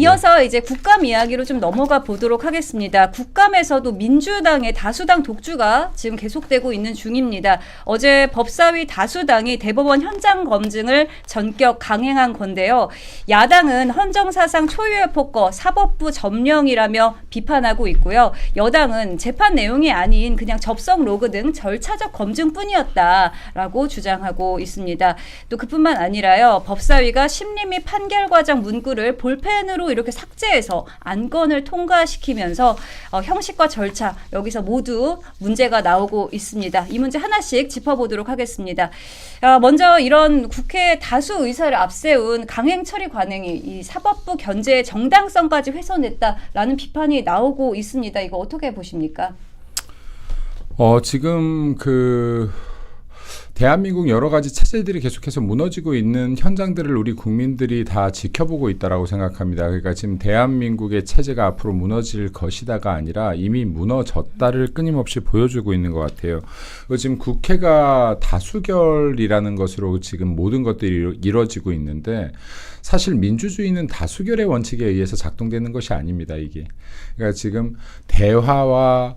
이어서 이제 국감 이야기로 좀 넘어가 보도록 하겠습니다. 국감에서도 민주당의 다수당 독주가 지금 계속되고 있는 중입니다. 어제 법사위 다수당이 대법원 현장 검증을 전격 강행한 건데요. 야당은 헌정사상 초유의 폭거, 사법부 점령이라며 비판하고 있고요. 여당은 재판 내용이 아닌 그냥 접속 로그 등 절차적 검증뿐이었다라고 주장하고 있습니다. 또 그뿐만 아니라요. 법사위가 심리 및 판결 과정 문구를 볼펜으로 이렇게 삭제해서 안건을 통과시키면서 형식과 절차 여기서 모두 문제가 나오고 있습니다. 이 문제 하나씩 짚어보도록 하겠습니다. 먼저 이런 국회 다수 의사를 앞세운 강행 처리 관행이 이 사법부 견제의 정당성까지 훼손했다라는 비판이 나오고 있습니다. 이거 어떻게 보십니까? 지금 대한민국 여러 가지 체제들이 계속해서 무너지고 있는 현장들을 우리 국민들이 다 지켜보고 있다라고 생각합니다. 그러니까 지금 대한민국의 체제가 앞으로 무너질 것이다가 아니라 이미 무너졌다를 끊임없이 보여주고 있는 것 같아요. 지금 국회가 다수결이라는 것으로 지금 모든 것들이 이루어지고 있는데 사실 민주주의는 다수결의 원칙에 의해서 작동되는 것이 아닙니다. 이게. 그러니까 지금 대화와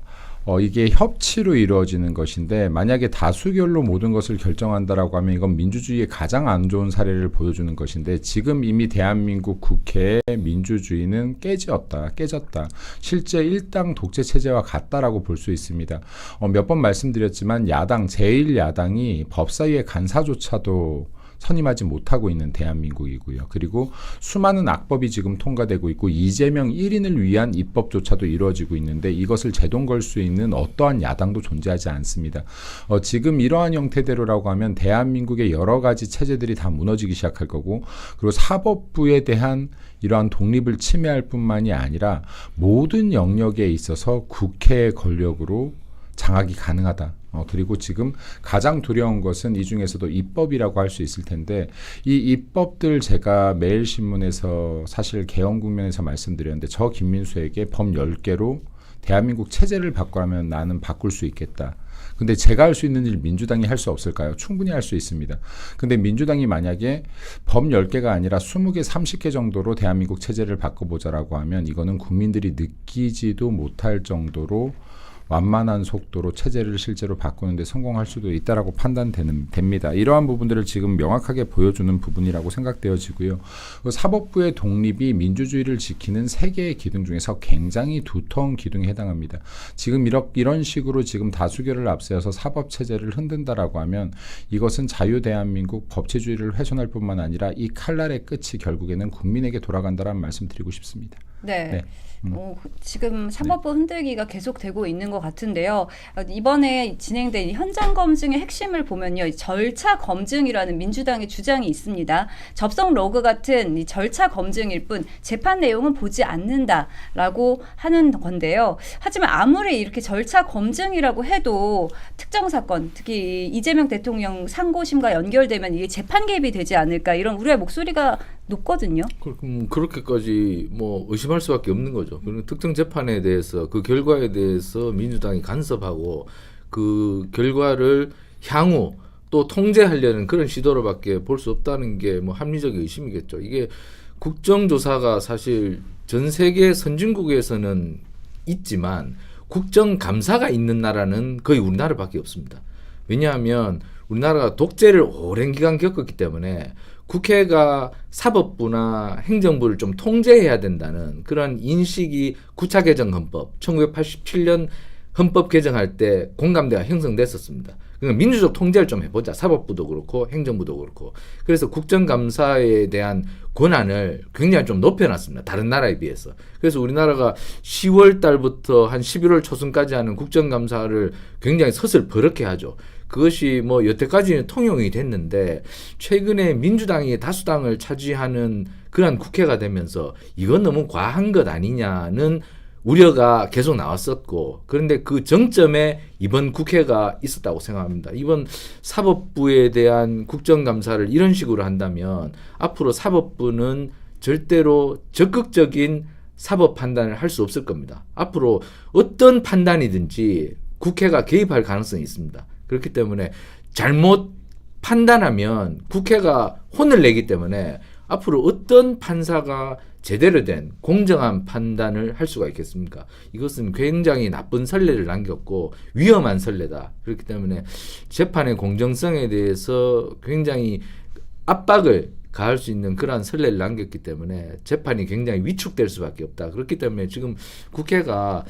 이게 협치로 이루어지는 것인데 만약에 다수결로 모든 것을 결정한다라고 하면 이건 민주주의의 가장 안 좋은 사례를 보여주는 것인데 지금 이미 대한민국 국회의 민주주의는 깨졌다. 실제 일당 독재 체제와 같다라고 볼 수 있습니다. 몇 번 말씀드렸지만 제1야당이 법사위의 간사조차도 선임하지 못하고 있는 대한민국이고요. 그리고 수많은 악법이 지금 통과되고 있고 이재명 1인을 위한 입법조차도 이루어지고 있는데 이것을 제동 걸 수 있는 어떠한 야당도 존재하지 않습니다. 지금 이러한 형태대로라고 하면 대한민국의 여러 가지 체제들이 다 무너지기 시작할 거고 그리고 사법부에 대한 이러한 독립을 침해할 뿐만이 아니라 모든 영역에 있어서 국회의 권력으로 장악이 가능하다. 그리고 지금 가장 두려운 것은 이 중에서도 입법이라고 할 수 있을 텐데 이 입법들 제가 매일신문에서 사실 개헌 국면에서 말씀드렸는데 저 김민수에게 법 10개로 대한민국 체제를 바꾸라면 나는 바꿀 수 있겠다. 근데 제가 할 수 있는 일 민주당이 할 수 없을까요? 충분히 할 수 있습니다. 근데 민주당이 만약에 법 10개가 아니라 20개, 30개 정도로 대한민국 체제를 바꿔보자라고 하면 이거는 국민들이 느끼지도 못할 정도로 완만한 속도로 체제를 실제로 바꾸는 데 성공할 수도 있다라고 판단됩니다. 이러한 부분들을 지금 명확하게 보여주는 부분이라고 생각되어지고요. 사법부의 독립이 민주주의를 지키는 세 개의 기둥 중에서 굉장히 두터운 기둥에 해당합니다. 지금 이런 식으로 지금 다수결을 앞세워서 사법체제를 흔든다라고 하면 이것은 자유대한민국 법치주의를 훼손할 뿐만 아니라 이 칼날의 끝이 결국에는 국민에게 돌아간다라는 말씀 드리고 싶습니다. 네. 지금 사법부 흔들기가 계속되고 있는 것 같은데요. 이번에 진행된 현장 검증의 핵심을 보면요. 절차 검증이라는 민주당의 주장이 있습니다. 접속 로그 같은 이 절차 검증일 뿐 재판 내용은 보지 않는다라고 하는 건데요. 하지만 아무리 이렇게 절차 검증이라고 해도 특정 사건, 특히 이재명 대통령 상고심과 연결되면 이게 재판 개입이 되지 않을까 이런 우려의 목소리가 높거든요. 그렇게까지 의심할 수밖에 없는 거죠. 그리고 특정 재판에 대해서 그 결과에 대해서 민주당이 간섭하고 그 결과를 향후 또 통제하려는 그런 시도로밖에 볼 수 없다는 게 합리적 의심이겠죠. 이게 국정조사가 사실 전 세계 선진국에서는 있지만 국정감사가 있는 나라는 거의 우리나라밖에 없습니다. 왜냐하면 우리나라가 독재를 오랜 기간 겪었기 때문에 국회가 사법부나 행정부를 좀 통제해야 된다는 그런 인식이 9차 개정 헌법, 1987년 헌법 개정할 때 공감대가 형성됐었습니다. 그러니까 민주적 통제를 좀 해보자. 사법부도 그렇고 행정부도 그렇고. 그래서 국정감사에 대한 권한을 굉장히 좀 높여놨습니다. 다른 나라에 비해서. 그래서 우리나라가 10월 달부터 한 11월 초순까지 하는 국정감사를 굉장히 서슬버럭게 하죠. 그것이 여태까지는 통용이 됐는데 최근에 민주당이 다수당을 차지하는 그런 국회가 되면서 이건 너무 과한 것 아니냐는 우려가 계속 나왔었고 그런데 그 정점에 이번 국회가 있었다고 생각합니다. 이번 사법부에 대한 국정감사를 이런 식으로 한다면 앞으로 사법부는 절대로 적극적인 사법 판단을 할 수 없을 겁니다. 앞으로 어떤 판단이든지 국회가 개입할 가능성이 있습니다. 그렇기 때문에 잘못 판단하면 국회가 혼을 내기 때문에 앞으로 어떤 판사가 제대로 된 공정한 판단을 할 수가 있겠습니까? 이것은 굉장히 나쁜 선례를 남겼고 위험한 선례다. 그렇기 때문에 재판의 공정성에 대해서 굉장히 압박을 가할 수 있는 그러한 선례를 남겼기 때문에 재판이 굉장히 위축될 수밖에 없다. 그렇기 때문에 지금 국회가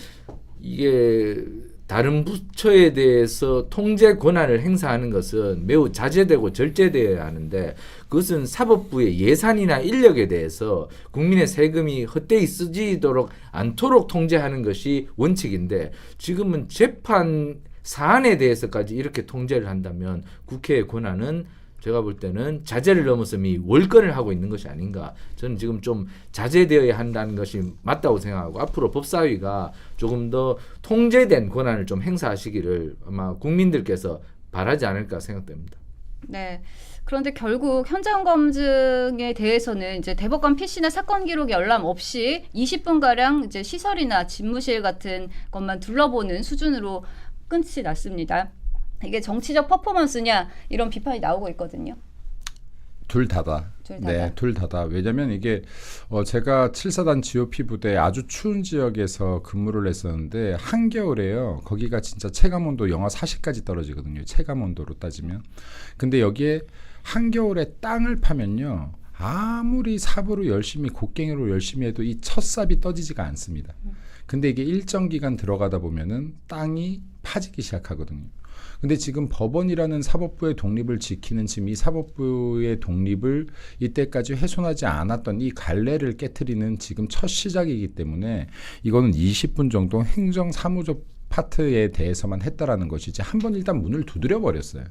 이게 다른 부처에 대해서 통제 권한을 행사하는 것은 매우 자제되고 절제되어야 하는데 그것은 사법부의 예산이나 인력에 대해서 국민의 세금이 헛되이 쓰지도록 않도록 통제하는 것이 원칙인데 지금은 재판 사안에 대해서까지 이렇게 통제를 한다면 국회의 권한은 제가 볼 때는 자제를 넘어서 월권을 하고 있는 것이 아닌가. 저는 지금 좀 자제되어야 한다는 것이 맞다고 생각하고 앞으로 법사위가 조금 더 통제된 권한을 좀 행사하시기를 아마 국민들께서 바라지 않을까 생각됩니다. 네. 그런데 결국 현장 검증에 대해서는 이제 대법관 PC나 사건 기록 열람 없이 20분 가량 이제 시설이나 집무실 같은 것만 둘러보는 수준으로 끝이 났습니다. 이게 정치적 퍼포먼스냐 이런 비판이 나오고 있거든요. 둘 다다. 네, 둘 다다. 왜냐하면 이게 제가 7사단 GOP 부대 아주 추운 지역에서 근무를 했었는데 한겨울에요. 거기가 진짜 체감온도 영하 40까지 떨어지거든요. 체감온도로 따지면. 근데 여기에 한겨울에 땅을 파면요. 아무리 삽으로 열심히 곡괭이로 열심히 해도 이 첫삽이 떠지지가 않습니다. 근데 이게 일정 기간 들어가다 보면은 땅이 파지기 시작하거든요. 근데 지금 법원이라는 사법부의 독립을 지키는 지금 이 사법부의 독립을 이때까지 훼손하지 않았던 이 갈래를 깨트리는 지금 첫 시작이기 때문에 이거는 20분 정도 행정사무적 파트에 대해서만 했다라는 것이지 한번 일단 문을 두드려 버렸어요.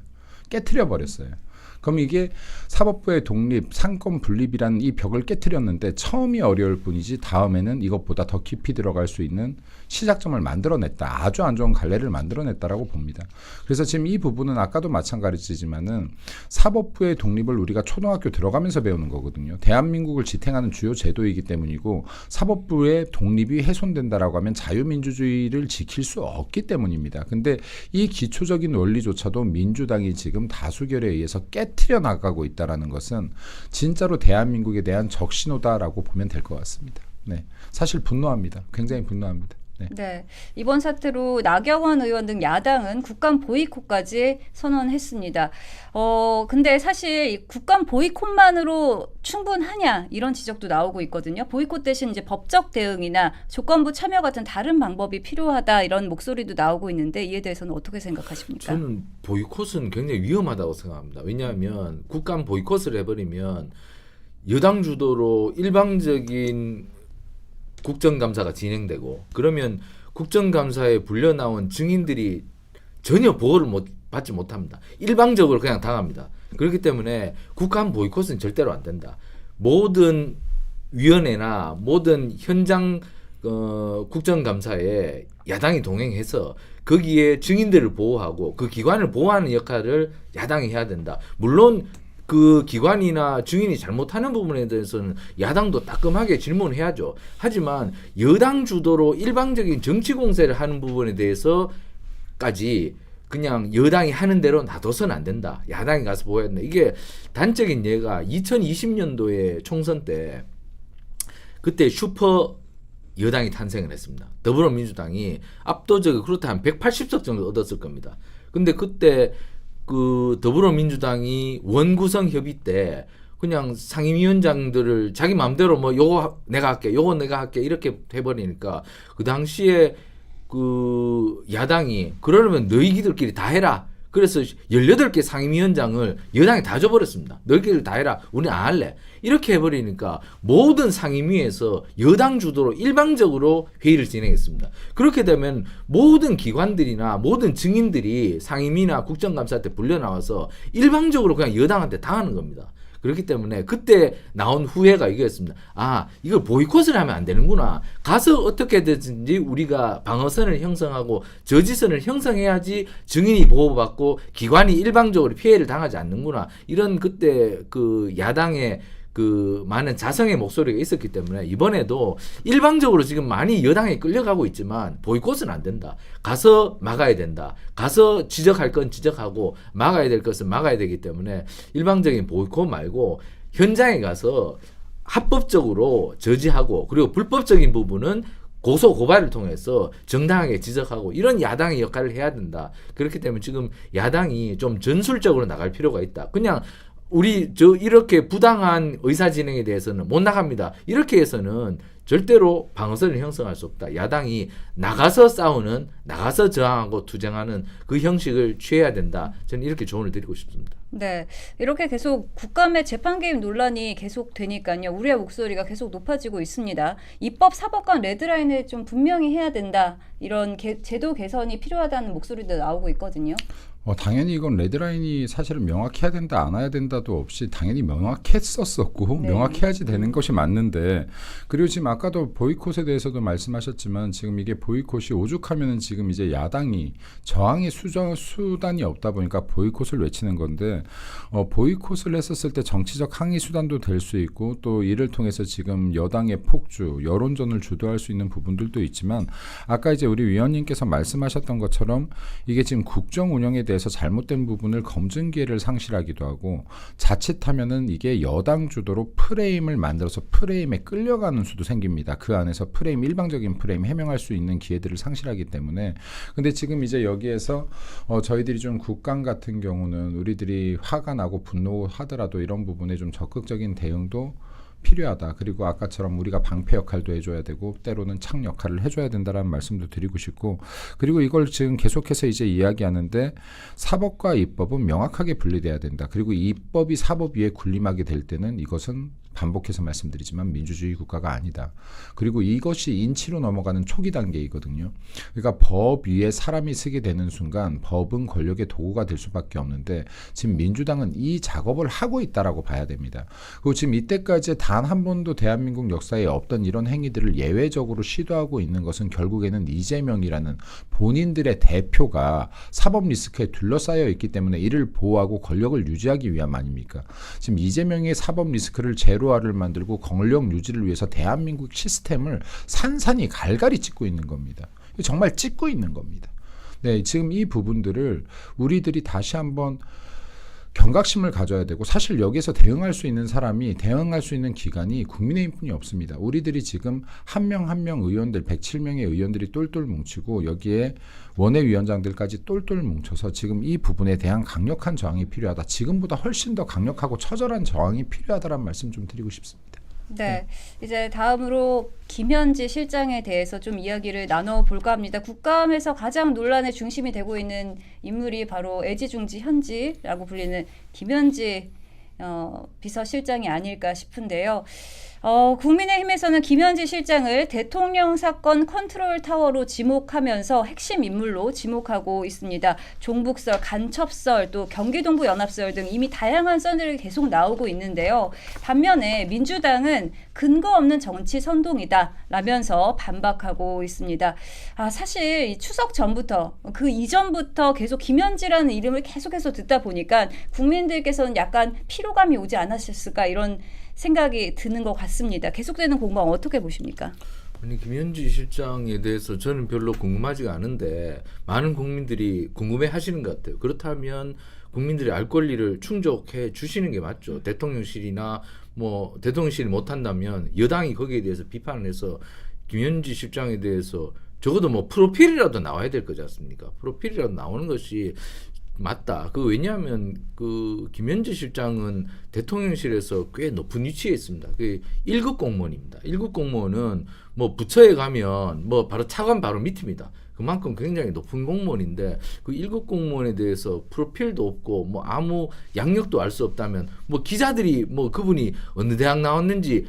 깨트려 버렸어요. 그럼 이게 사법부의 독립, 상권 분립이라는 이 벽을 깨트렸는데 처음이 어려울 뿐이지 다음에는 이것보다 더 깊이 들어갈 수 있는 시작점을 만들어냈다. 아주 안 좋은 갈래를 만들어냈다라고 봅니다. 그래서 지금 이 부분은 아까도 마찬가지지만은 사법부의 독립을 우리가 초등학교 들어가면서 배우는 거거든요. 대한민국을 지탱하는 주요 제도이기 때문이고 사법부의 독립이 훼손된다라고 하면 자유민주주의를 지킬 수 없기 때문입니다. 근데 이 기초적인 원리조차도 민주당이 지금 다수결에 의해서 깨트려 나가고 있다는 것은 진짜로 대한민국에 대한 적신호다라고 보면 될 것 같습니다. 네, 사실 분노합니다. 굉장히 분노합니다. 네. 네. 이번 사태로 나경원 의원 등 야당은 국감 보이콧까지 선언했습니다. 근데 사실 이 국감 보이콧만으로 충분하냐 이런 지적도 나오고 있거든요. 보이콧 대신 이제 법적 대응이나 조건부 참여 같은 다른 방법이 필요하다 이런 목소리도 나오고 있는데 이에 대해서는 어떻게 생각하십니까? 저는 보이콧은 굉장히 위험하다고 생각합니다. 왜냐하면 국감 보이콧을 해버리면 여당 주도로 일방적인 국정감사가 진행되고 그러면 국정감사에 불려 나온 증인들이 전혀 보호를 받지 못합니다. 일방적으로 그냥 당합니다. 그렇기 때문에 국감 보이콧은 절대로 안 된다. 모든 위원회나 모든 현장 국정감사에 야당이 동행해서 거기에 증인들을 보호하고 그 기관을 보호하는 역할을 야당이 해야 된다. 물론 그 기관이나 증인이 잘못하는 부분에 대해서는 야당도 따끔하게 질문해야죠. 하지만 여당 주도로 일방적인 정치 공세를 하는 부분에 대해서까지 그냥 여당이 하는 대로 놔둬서는 안 된다. 야당이 가서 보호해야 된다. 이게 단적인 예가 2020년도에 총선 때 그때 슈퍼 여당이 탄생을 했습니다. 더불어민주당이 압도적으로 그렇다 한 180석 정도 얻었을 겁니다. 근데 그때 그 더불어민주당이 원구성 협의 때 그냥 상임위원장들을 자기 마음대로 뭐 요거 내가 할게 요거 내가 할게 이렇게 해버리니까 그 당시에 그 야당이 그러려면 너희들끼리 다 해라. 그래서 18개 상임위원장을 여당이 다 줘버렸습니다. 너희들 다 해라. 우리는 안 할래. 이렇게 해버리니까 모든 상임위에서 여당 주도로 일방적으로 회의를 진행했습니다. 그렇게 되면 모든 기관들이나 모든 증인들이 상임위나 국정감사 때 불려 나와서 일방적으로 그냥 여당한테 당하는 겁니다. 그렇기 때문에 그때 나온 후회가 이거였습니다. 아, 이걸 보이콧을 하면 안 되는구나. 가서 어떻게든지 우리가 방어선을 형성하고 저지선을 형성해야지 증인이 보호받고 기관이 일방적으로 피해를 당하지 않는구나. 이런 그때 그 야당의 그 많은 자성의 목소리가 있었기 때문에 이번에도 일방적으로 지금 많이 여당에 끌려가고 있지만 보이콧은 안 된다. 가서 막아야 된다. 가서 지적할 건 지적하고 막아야 될 것은 막아야 되기 때문에 일방적인 보이콧 말고 현장에 가서 합법적으로 저지하고 그리고 불법적인 부분은 고소 고발을 통해서 정당하게 지적하고 이런 야당의 역할을 해야 된다. 그렇기 때문에 지금 야당이 좀 전술적으로 나갈 필요가 있다. 그냥 우리 이렇게 부당한 의사 진행에 대해서는 못 나갑니다. 이렇게 해서는 절대로 방어선을 형성할 수 없다. 야당이 나가서 싸우는, 나가서 저항하고 투쟁하는 그 형식을 취해야 된다. 저는 이렇게 조언을 드리고 싶습니다. 네, 이렇게 계속 국감의 재판 개입 논란이 계속 되니까요. 우리의 목소리가 계속 높아지고 있습니다. 입법, 사법 간 레드라인을 좀 분명히 해야 된다. 이런 제도 개선이 필요하다는 목소리도 나오고 있거든요. 당연히 이건 레드라인이 사실은 명확해야 된다 안 해야 된다도 없이 당연히 명확했었었고 네. 명확해야지 되는 것이 맞는데 그리고 지금 아까도 보이콧에 대해서도 말씀하셨지만 지금 이게 보이콧이 오죽하면은 지금 이제 야당이 저항의 수단이 없다 보니까 보이콧을 외치는 건데 보이콧을 했었을 때 정치적 항의 수단도 될 수 있고 또 이를 통해서 지금 여당의 폭주 여론전을 주도할 수 있는 부분들도 있지만 아까 이제 우리 위원님께서 말씀하셨던 것처럼 이게 지금 국정 운영에 대해서 잘못된 부분을 검증 기회를 상실하기도 하고 자칫하면은 이게 여당 주도로 프레임을 만들어서 프레임에 끌려가는 수도 생깁니다. 그 안에서 일방적인 프레임 해명할 수 있는 기회들을 상실하기 때문에 근데 지금 이제 여기에서 저희들이 좀 국감 같은 경우는 우리들이 화가 나고 분노하더라도 이런 부분에 좀 적극적인 대응도 필요하다. 그리고 아까처럼 우리가 방패 역할도 해줘야 되고 때로는 창 역할을 해줘야 된다라는 말씀도 드리고 싶고 그리고 이걸 지금 계속해서 이제 이야기하는데 사법과 입법은 명확하게 분리돼야 된다. 그리고 입법이 사법 위에 군림하게 될 때는 이것은 반복해서 말씀드리지만 민주주의 국가가 아니다. 그리고 이것이 인치로 넘어가는 초기 단계이거든요. 그러니까 법 위에 사람이 쓰게 되는 순간 법은 권력의 도구가 될 수밖에 없는데 지금 민주당은 이 작업을 하고 있다라고 봐야 됩니다. 그리고 지금 이때까지 단 한 번도 대한민국 역사에 없던 이런 행위들을 예외적으로 시도하고 있는 것은 결국에는 이재명이라는 본인들의 대표가 사법 리스크에 둘러싸여 있기 때문에 이를 보호하고 권력을 유지하기 위함 아닙니까? 지금 이재명의 사법 리스크를 제로화를 만들고 권력 유지를 위해서 대한민국 시스템을 산산이 갈갈이 찢고 있는 겁니다. 정말 찢고 있는 겁니다. 네, 지금 이 부분들을 우리들이 다시 한번 경각심을 가져야 되고 사실 여기에서 대응할 수 있는 사람이 대응할 수 있는 기관이 국민의힘뿐이 없습니다. 우리들이 지금 한 명 한 명 의원들 107명의 의원들이 똘똘 뭉치고 여기에 원외위원장들까지 똘똘 뭉쳐서 지금 이 부분에 대한 강력한 저항이 필요하다. 지금보다 훨씬 더 강력하고 처절한 저항이 필요하다는 말씀 좀 드리고 싶습니다. 네, 이제 다음으로 김현지 실장에 대해서 좀 이야기를 나눠볼까 합니다. 국감에서 가장 논란의 중심이 되고 있는 인물이 바로 애지중지 현지라고 불리는 김현지 비서실장이 아닐까 싶은데요. 국민의힘에서는 김현지 실장을 대통령 사건 컨트롤 타워로 지목하면서 핵심 인물로 지목하고 있습니다. 종북설, 간첩설, 또 경기동부 연합설 등 이미 다양한 썰들이 계속 나오고 있는데요. 반면에 민주당은 근거 없는 정치 선동이다 라면서 반박하고 있습니다. 사실 이 추석 전부터 그 이전부터 계속 김현지라는 이름을 계속해서 듣다 보니까 국민들께서는 약간 피로감이 오지 않았을까 이런 생각이 드는 것 같습니다. 계속되는 공방 어떻게 보십니까? 아니 김현지 실장에 대해서 저는 별로 궁금하지가 않은데 많은 국민들이 궁금해하시는 것 같아요. 그렇다면 국민들이 알 권리를 충족해 주시는 게 맞죠. 대통령실이나 뭐 대통령실이 못한다면 여당이 거기에 대해서 비판을 해서 김현지 실장에 대해서 적어도 뭐 프로필이라도 나와야 될 거지 않습니까? 프로필이라도 나오는 것이 맞다. 왜냐하면 김현지 실장은 대통령실에서 꽤 높은 위치에 있습니다. 1급 공무원입니다. 1급 공무원은 뭐 부처에 가면 뭐 바로 차관 바로 밑입니다. 그만큼 굉장히 높은 공무원인데 그 1급 공무원에 대해서 프로필도 없고 뭐 아무 양력도 알 수 없다면 뭐 기자들이 뭐 그분이 어느 대학 나왔는지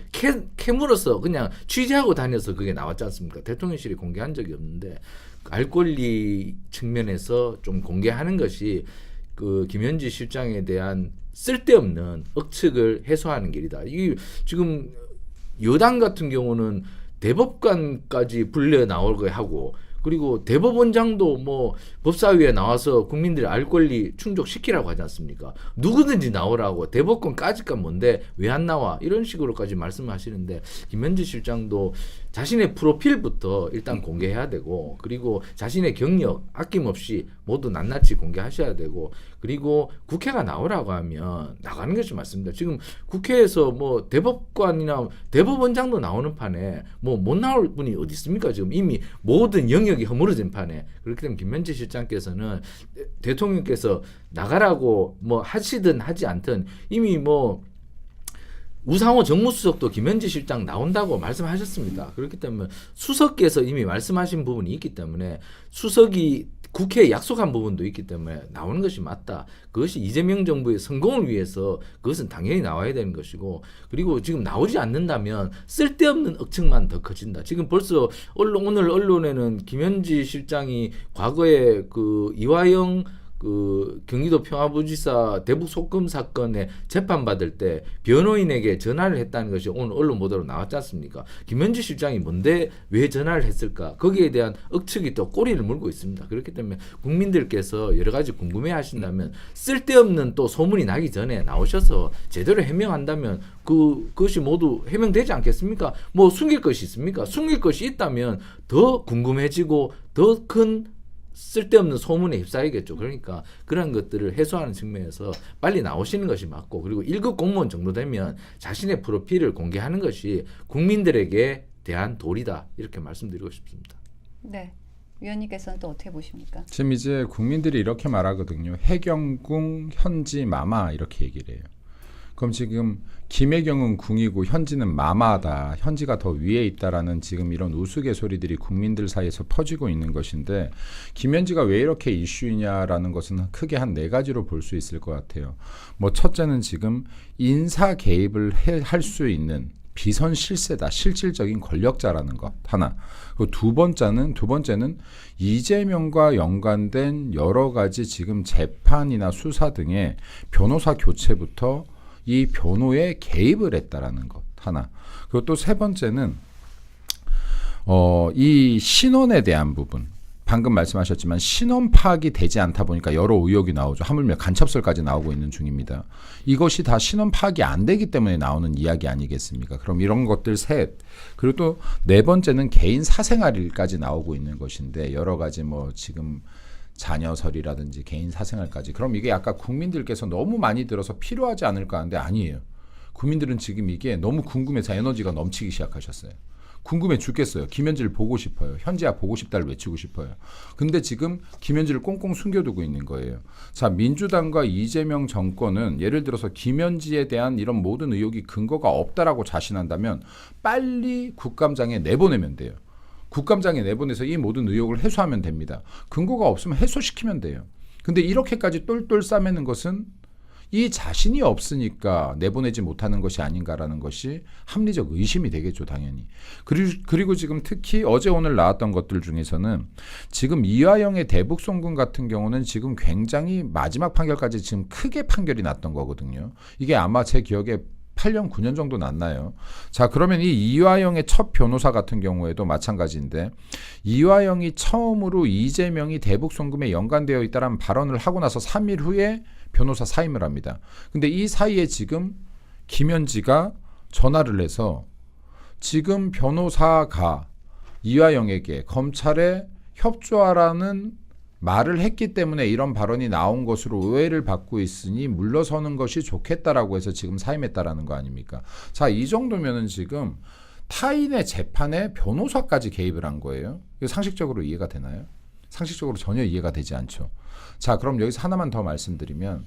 캐물어서 그냥 취재하고 다녀서 그게 나왔지 않습니까? 대통령실이 공개한 적이 없는데 알 권리 측면에서 좀 공개하는 것이 김현지 실장에 대한 쓸데없는 억측을 해소하는 길이다. 이 지금 여당 같은 경우는 대법관까지 불려 나오게 하고 그리고 대법원장도 뭐 법사위에 나와서 국민들의 알 권리 충족시키라고 하지 않습니까? 누구든지 나오라고 대법관까지가 뭔데 왜 안 나와? 이런 식으로까지 말씀하시는데 김현지 실장도 자신의 프로필부터 일단 공개해야 되고, 그리고 자신의 경력 아낌없이 모두 낱낱이 공개하셔야 되고, 그리고 국회가 나오라고 하면 나가는 것이 맞습니다. 지금 국회에서 뭐 대법관이나 대법원장도 나오는 판에 뭐 못 나올 분이 어디 있습니까? 지금 이미 모든 영역이 허물어진 판에. 그렇기 때문에 김현지 실장께서는 대통령께서 나가라고 뭐 하시든 하지 않든 이미 뭐 우상호 정무수석도 김현지 실장 나온다고 말씀하셨습니다. 그렇기 때문에 수석께서 이미 말씀하신 부분이 있기 때문에 수석이 국회에 약속한 부분도 있기 때문에 나오는 것이 맞다. 그것이 이재명 정부의 성공을 위해서 그것은 당연히 나와야 되는 것이고, 그리고 지금 나오지 않는다면 쓸데없는 억측만 더 커진다. 지금 벌써 오늘 언론에는 김현지 실장이 과거에 그 이화영 그 경기도 평화부지사 대북 속금 사건에 재판받을 때 변호인에게 전화를 했다는 것이 오늘 언론 보도로 나왔지 않습니까? 김현지 실장이 뭔데 왜 전화를 했을까? 거기에 대한 억측이 또 꼬리를 물고 있습니다. 그렇기 때문에 국민들께서 여러 가지 궁금해 하신다면 쓸데없는 또 소문이 나기 전에 나오셔서 제대로 해명한다면 그것이 모두 해명되지 않겠습니까? 뭐 숨길 것이 있습니까? 숨길 것이 있다면 더 궁금해지고 더 큰 쓸데없는 소문에 휩싸이겠죠. 그러니까 그런 것들을 해소하는 측면에서 빨리 나오시는 것이 맞고, 그리고 1급 공무원 정도 되면 자신의 프로필을 공개하는 것이 국민들에게 대한 도리다, 이렇게 말씀드리고 싶습니다. 네. 위원님께서는 또 어떻게 보십니까? 지금 이제 국민들이 이렇게 말하거든요. 해경궁, 현지 마마 이렇게 얘기를 해요. 그럼 지금 김해경은 궁이고 현지는 마마다, 현지가 더 위에 있다라는 지금 이런 우스갯소리들이 국민들 사이에서 퍼지고 있는 것인데, 김현지가 왜 이렇게 이슈냐라는 것은 크게 한 4가지로 볼 수 있을 것 같아요. 뭐 첫째는 지금 인사 개입을 할 수 있는 비선 실세다, 실질적인 권력자라는 것 하나. 그리고 두 번째는 이재명과 연관된 여러 가지 지금 재판이나 수사 등의 변호사 교체부터 이 변호에 개입을 했다라는 것 하나. 그리고 또 세 번째는 이 신원에 대한 부분. 방금 말씀하셨지만 신원 파악이 되지 않다 보니까 여러 의혹이 나오죠. 하물며 간첩설까지 나오고 있는 중입니다. 이것이 다 신원 파악이 안 되기 때문에 나오는 이야기 아니겠습니까? 그럼 이런 것들 셋. 그리고 또 네 번째는 개인 사생활까지 나오고 있는 것인데, 여러 가지 뭐 지금 자녀설이라든지 개인 사생활까지. 그럼 이게 약간 국민들께서 너무 많이 들어서 필요하지 않을까 하는데 아니에요. 국민들은 지금 이게 너무 궁금해서 에너지가 넘치기 시작하셨어요. 궁금해 죽겠어요. 김현지를 보고 싶어요. 현지야 보고 싶다를 외치고 싶어요. 근데 지금 김현지를 꽁꽁 숨겨두고 있는 거예요. 자, 민주당과 이재명 정권은 예를 들어서 김현지에 대한 이런 모든 의혹이 근거가 없다라고 자신한다면 빨리 국감장에 내보내면 돼요. 국감장에 내보내서 이 모든 의혹을 해소하면 됩니다. 근거가 없으면 해소시키면 돼요. 근데 이렇게까지 똘똘 싸매는 것은 이 자신이 없으니까 내보내지 못하는 것이 아닌가라는 것이 합리적 의심이 되겠죠, 당연히. 그리고 지금 특히 어제 오늘 나왔던 것들 중에서는 지금 이화영의 대북 송금 같은 경우는 지금 굉장히 마지막 판결까지 지금 크게 판결이 났던 거거든요. 이게 아마 제 기억에 8년, 9년 정도 났나요? 자, 그러면 이 이화영의 첫 변호사 같은 경우에도 마찬가지인데, 이화영이 처음으로 이재명이 대북 송금에 연관되어 있다는 발언을 하고 나서 3일 후에 변호사 사임을 합니다. 근데 이 사이에 지금 김현지가 전화를 해서 지금 변호사가 이화영에게 검찰에 협조하라는 말을 했기 때문에 이런 발언이 나온 것으로 오해를 받고 있으니 물러서는 것이 좋겠다라고 해서 지금 사임했다라는 거 아닙니까? 자, 이 정도면은 지금 타인의 재판에 변호사까지 개입을 한 거예요. 이거 상식적으로 이해가 되나요? 상식적으로 전혀 이해가 되지 않죠. 자, 그럼 여기서 하나만 더 말씀드리면,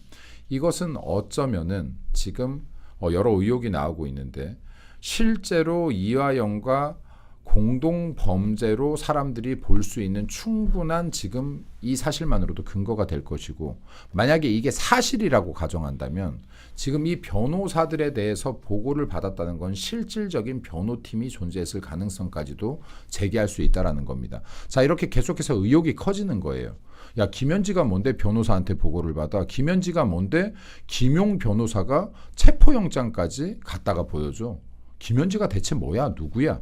이것은 어쩌면은 지금 여러 의혹이 나오고 있는데, 실제로 이화영과 공동 범죄로 사람들이 볼 수 있는 충분한 지금 이 사실만으로도 근거가 될 것이고, 만약에 이게 사실이라고 가정한다면 지금 이 변호사들에 대해서 보고를 받았다는 건 실질적인 변호팀이 존재했을 가능성까지도 제기할 수 있다라는 겁니다. 자, 이렇게 계속해서 의혹이 커지는 거예요. 야, 김현지가 뭔데 변호사한테 보고를 받아? 김현지가 뭔데 김용 변호사가 체포영장까지 갖다가 보여줘? 김현지가 대체 뭐야? 누구야?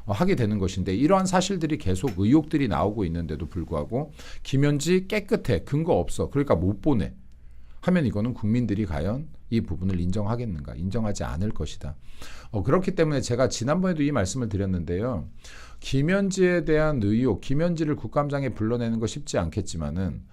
하게 되는 것인데, 이러한 사실들이 계속 의혹들이 나오고 있는데도 불구하고 김현지 깨끗해, 근거 없어, 그러니까 못 보내 하면 이거는 국민들이 과연 이 부분을 인정하겠는가? 인정하지 않을 것이다. 그렇기 때문에 제가 지난번에도 이 말씀을 드렸는데요. 김현지에 대한 의혹, 김현지를 국감장에 불러내는 거 쉽지 않겠지만은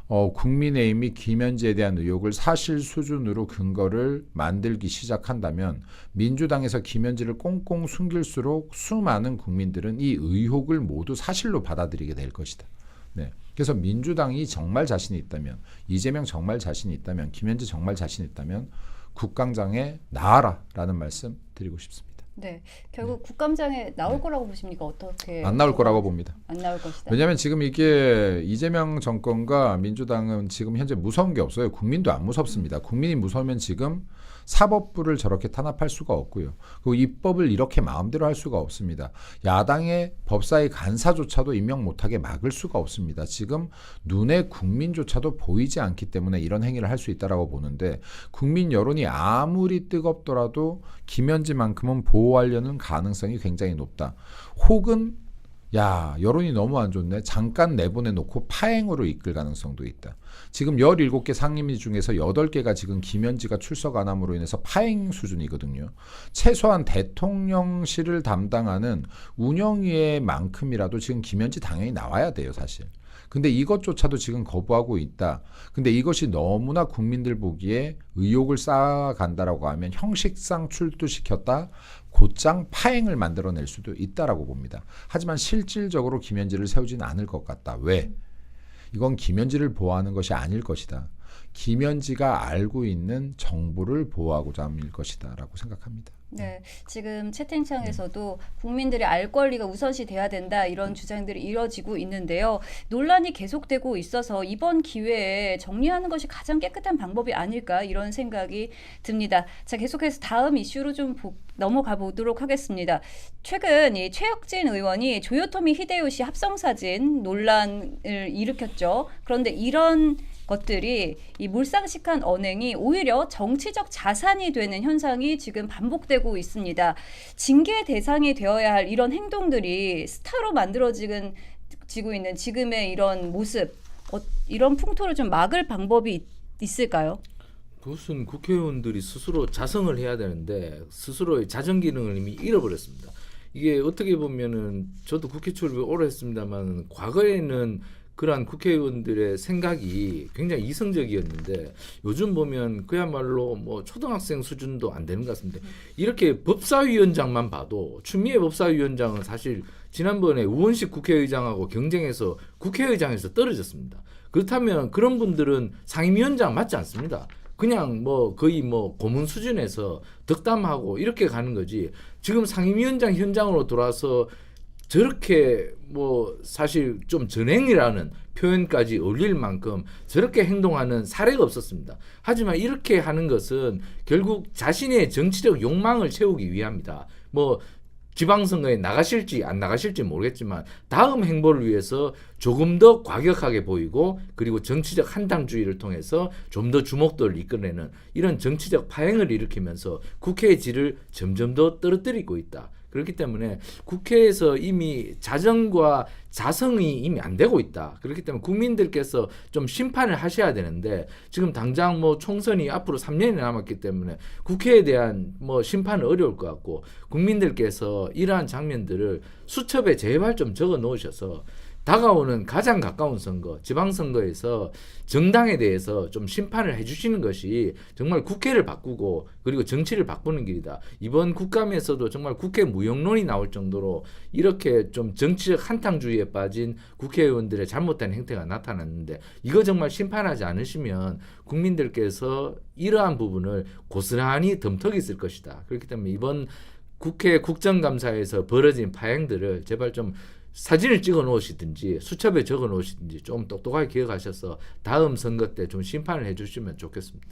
국민의힘이 김현지에 대한 의혹을 사실 수준으로 근거를 만들기 시작한다면 민주당에서 김현지를 꽁꽁 숨길수록 수많은 국민들은 이 의혹을 모두 사실로 받아들이게 될 것이다. 네. 그래서 민주당이 정말 자신이 있다면, 이재명 정말 자신이 있다면, 김현지 정말 자신이 있다면 국감장에 나와라라는 말씀 드리고 싶습니다. 네, 결국 국감장에 나올 거라고 보십니까? 어떻게? 안 나올 거라고 봅니다. 안 나올 것이다. 왜냐하면 지금 이게 이재명 정권과 민주당은 지금 현재 무서운 게 없어요. 국민도 안 무섭습니다. 국민이 무서우면 지금 사법부를 저렇게 탄압할 수가 없고요. 그리고 입법을 이렇게 마음대로 할 수가 없습니다. 야당의 법사위 간사조차도 임명 못하게 막을 수가 없습니다. 지금 눈에 국민조차도 보이지 않기 때문에 이런 행위를 할 수 있다라고 보는데 국민 여론이 아무리 뜨겁더라도 김현지만큼은 보호하려는 가능성이 굉장히 높다. 혹은 야, 여론이 너무 안 좋네. 잠깐 내보내놓고 파행으로 이끌 가능성도 있다. 지금 17개 상임위 중에서 8개가 지금 김현지가 출석 안 함으로 인해서 파행 수준이거든요. 최소한 대통령실을 담당하는 운영위의 만큼이라도 지금 김현지 당연히 나와야 돼요, 사실. 근데 이것조차도 지금 거부하고 있다. 근데 이것이 너무나 국민들 보기에 의혹을 쌓아간다라고 하면 형식상 출두시켰다. 곧장 파행을 만들어낼 수도 있다라고 봅니다. 하지만 실질적으로 김현지를 세우지는 않을 것 같다. 왜? 이건 김현지를 보호하는 것이 아닐 것이다. 김현지가 알고 있는 정보를 보호하고자 함일 것이다 라고 생각합니다. 네, 지금 채팅창에서도 국민들이 알 권리가 우선시 돼야 된다 이런 주장들이 이뤄지고 있는데요. 논란이 계속되고 있어서 이번 기회에 정리하는 것이 가장 깨끗한 방법이 아닐까 이런 생각이 듭니다. 자, 계속해서 다음 이슈로 좀 넘어가 보도록 하겠습니다. 최근 이 최혁진 의원이 조요토미 히데요시 합성사진 논란을 일으켰죠. 그런데 이런 것들이 이 몰상식한 언행이 오히려 정치적 자산이 되는 현상이 지금 반복되고 있습니다. 징계 대상이 되어야 할 이런 행동들이 스타로 만들어지고 있는 지금의 이런 모습, 이런 풍토를 좀 막을 방법이 있을까요? 그것은 국회의원들이 스스로 자성을 해야 되는데 스스로의 자정 기능을 이미 잃어버렸습니다. 이게 어떻게 보면은 저도 국회 출입을 오래 했습니다만 과거에는 그러한 국회의원들의 생각이 굉장히 이성적이었는데 요즘 보면 그야말로 뭐 초등학생 수준도 안 되는 것 같습니다. 이렇게 법사위원장만 봐도 추미애 법사위원장은 사실 지난번에 우원식 국회의장하고 경쟁해서 국회의장에서 떨어졌습니다. 그렇다면 그런 분들은 상임위원장 맞지 않습니다. 그냥 뭐 거의 뭐 고문 수준에서 덕담하고 이렇게 가는 거지. 지금 상임위원장 현장으로 돌아서 저렇게 뭐 사실 좀 전행이라는 표현까지 어울릴 만큼 저렇게 행동하는 사례가 없었습니다. 하지만 이렇게 하는 것은 결국 자신의 정치적 욕망을 채우기 위함이다. 뭐 지방선거에 나가실지 안 나가실지 모르겠지만 다음 행보를 위해서 조금 더 과격하게 보이고 그리고 정치적 한당주의를 통해서 좀 더 주목도를 이끌어내는 이런 정치적 파행을 일으키면서 국회의 질을 점점 더 떨어뜨리고 있다. 그렇기 때문에 국회에서 이미 자정과 자성이 이미 안 되고 있다. 그렇기 때문에 국민들께서 좀 심판을 하셔야 되는데 지금 당장 뭐 총선이 앞으로 3년이 남았기 때문에 국회에 대한 뭐 심판은 어려울 것 같고 국민들께서 이러한 장면들을 수첩에 제발 좀 적어 놓으셔서 다가오는 가장 가까운 선거, 지방선거에서 정당에 대해서 좀 심판을 해주시는 것이 정말 국회를 바꾸고 그리고 정치를 바꾸는 길이다. 이번 국감에서도 정말 국회 무용론이 나올 정도로 이렇게 좀 정치적 한탕주의에 빠진 국회의원들의 잘못된 행태가 나타났는데 이거 정말 심판하지 않으시면 국민들께서 이러한 부분을 고스란히 덤터기 있을 것이다. 그렇기 때문에 이번 국회 국정감사에서 벌어진 파행들을 제발 좀 사진을 찍어 놓으시든지 수첩에 적어 놓으시든지 좀 똑똑하게 기억하셔서 다음 선거 때 좀 심판을 해주시면 좋겠습니다.